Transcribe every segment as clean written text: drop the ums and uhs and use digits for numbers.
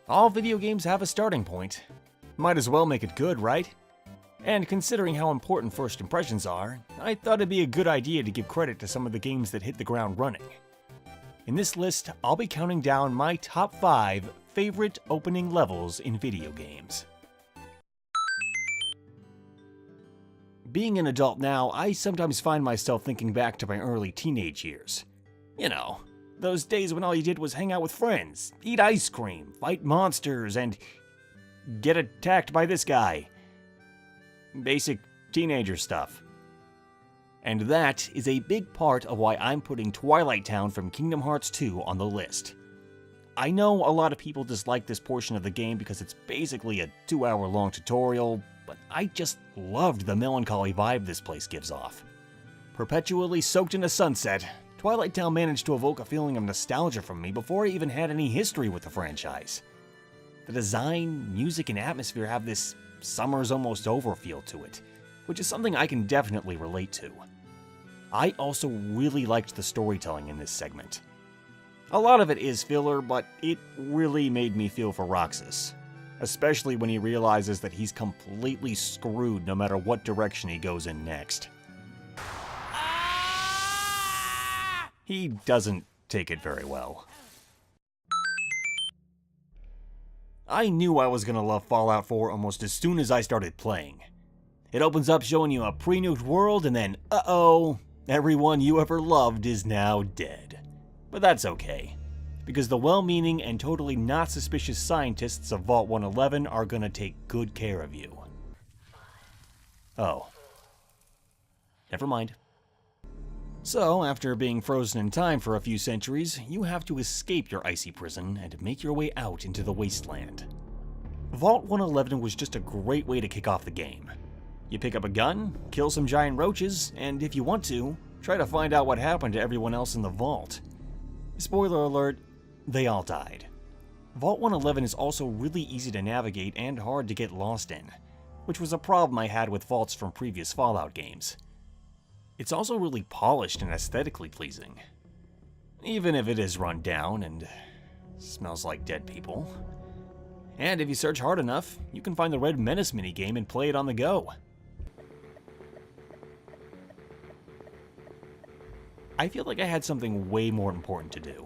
All video games have a starting point. Might as well make it good, right? And considering how important first impressions are, I thought it'd be a good idea to give credit to some of the games that hit the ground running. In this list, I'll be counting down my top 5 favorite opening levels in video games. Being an adult now, I sometimes find myself thinking back to my early teenage years. You know, those days when all you did was hang out with friends, eat ice cream, fight monsters, and get attacked by this guy. Basic teenager stuff. And that is a big part of why I'm putting Twilight Town from Kingdom Hearts 2 on the list. I know a lot of people dislike this portion of the game because it's basically a 2-hour-long tutorial, but I just loved the melancholy vibe this place gives off. Perpetually soaked in a sunset, Twilight Town managed to evoke a feeling of nostalgia from me before I even had any history with the franchise. The design, music, and atmosphere have this summer's almost over feel to it, which is something I can definitely relate to. I also really liked the storytelling in this segment. A lot of it is filler, but it really made me feel for Roxas, especially when he realizes that he's completely screwed no matter what direction he goes in next. He doesn't take it very well. I knew I was gonna love Fallout 4 almost as soon as I started playing. It opens up showing you a pre-nuked world and then, uh-oh, everyone you ever loved is now dead. But that's okay, because the well-meaning and totally not suspicious scientists of Vault 111 are gonna take good care of you. Oh. Never mind. So, after being frozen in time for a few centuries, you have to escape your icy prison and make your way out into the wasteland. Vault 111 was just a great way to kick off the game. You pick up a gun, kill some giant roaches, and if you want to, try to find out what happened to everyone else in the vault. Spoiler alert, they all died. Vault 111 is also really easy to navigate and hard to get lost in, which was a problem I had with vaults from previous Fallout games. It's also really polished and aesthetically pleasing, even if it is run down and smells like dead people. And if you search hard enough, you can find the Red Menace minigame and play it on the go. I feel like I had something way more important to do.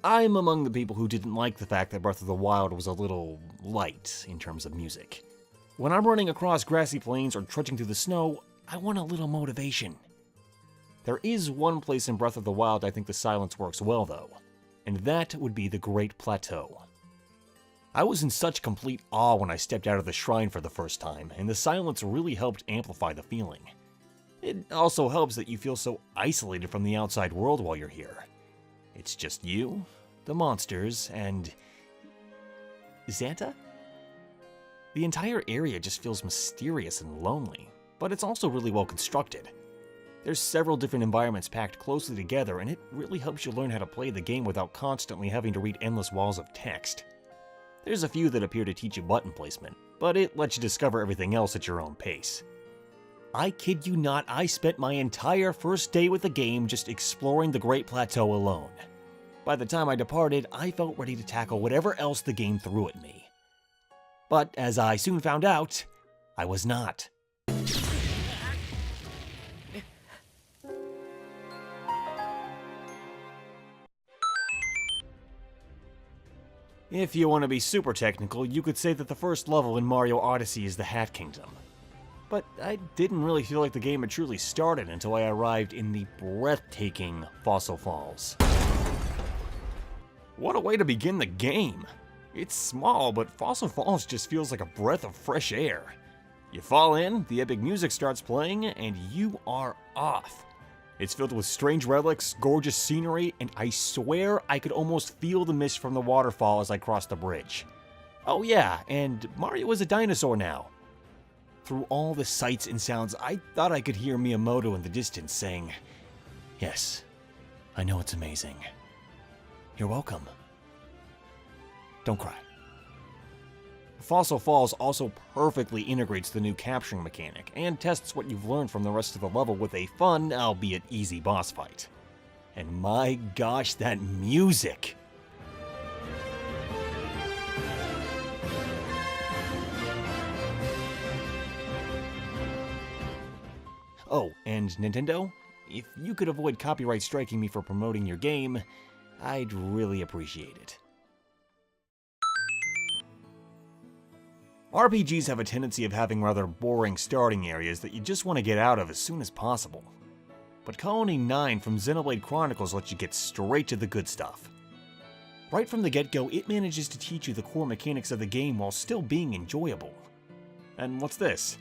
I'm among the people who didn't like the fact that Breath of the Wild was a little light in terms of music. When I'm running across grassy plains or trudging through the snow, I want a little motivation. There is one place in Breath of the Wild I think the silence works well though, and that would be the Great Plateau. I was in such complete awe when I stepped out of the shrine for the first time, and the silence really helped amplify the feeling. It also helps that you feel so isolated from the outside world while you're here. It's just you, the monsters, and Xanta? The entire area just feels mysterious and lonely, but it's also really well constructed. There's several different environments packed closely together, and it really helps you learn how to play the game without constantly having to read endless walls of text. There's a few that appear to teach you button placement, but it lets you discover everything else at your own pace. I kid you not, I spent my entire first day with the game just exploring the Great Plateau alone. By the time I departed, I felt ready to tackle whatever else the game threw at me. But as I soon found out, I was not. If you want to be super technical, you could say that the first level in Mario Odyssey is the Hat Kingdom. But I didn't really feel like the game had truly started until I arrived in the breathtaking Fossil Falls. What a way to begin the game! It's small, but Fossil Falls just feels like a breath of fresh air. You fall in, the epic music starts playing, and you are off. It's filled with strange relics, gorgeous scenery, and I swear I could almost feel the mist from the waterfall as I crossed the bridge. Oh yeah, and Mario is a dinosaur now. Through all the sights and sounds, I thought I could hear Miyamoto in the distance saying, "Yes, I know it's amazing. You're welcome. Don't cry." Fossil Falls also perfectly integrates the new capturing mechanic and tests what you've learned from the rest of the level with a fun, albeit easy boss fight. And my gosh, that music! Oh, and Nintendo? If you could avoid copyright striking me for promoting your game, I'd really appreciate it. RPGs have a tendency of having rather boring starting areas that you just want to get out of as soon as possible. But Colony 9 from Xenoblade Chronicles lets you get straight to the good stuff. Right from the get-go, it manages to teach you the core mechanics of the game while still being enjoyable. And what's this?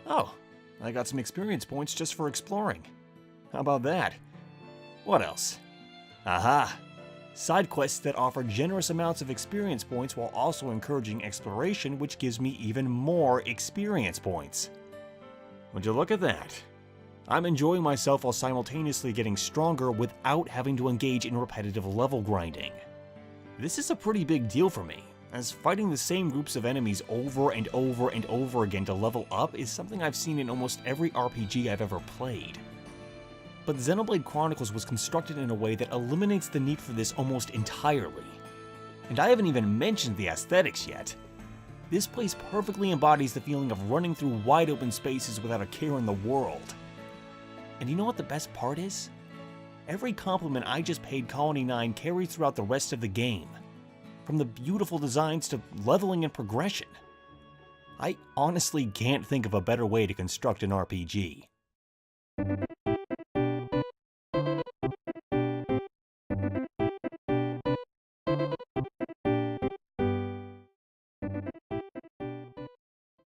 Oh, I got some experience points just for exploring. How about that? What else? Aha! Side quests that offer generous amounts of experience points while also encouraging exploration, which gives me even more experience points. Would you look at that? I'm enjoying myself while simultaneously getting stronger without having to engage in repetitive level grinding. This is a pretty big deal for me, as fighting the same groups of enemies over and over and over again to level up is something I've seen in almost every RPG I've ever played. But Xenoblade Chronicles was constructed in a way that eliminates the need for this almost entirely. And I haven't even mentioned the aesthetics yet. This place perfectly embodies the feeling of running through wide open spaces without a care in the world. And you know what the best part is? Every compliment I just paid Colony 9 carries throughout the rest of the game. From the beautiful designs to leveling and progression. I honestly can't think of a better way to construct an RPG.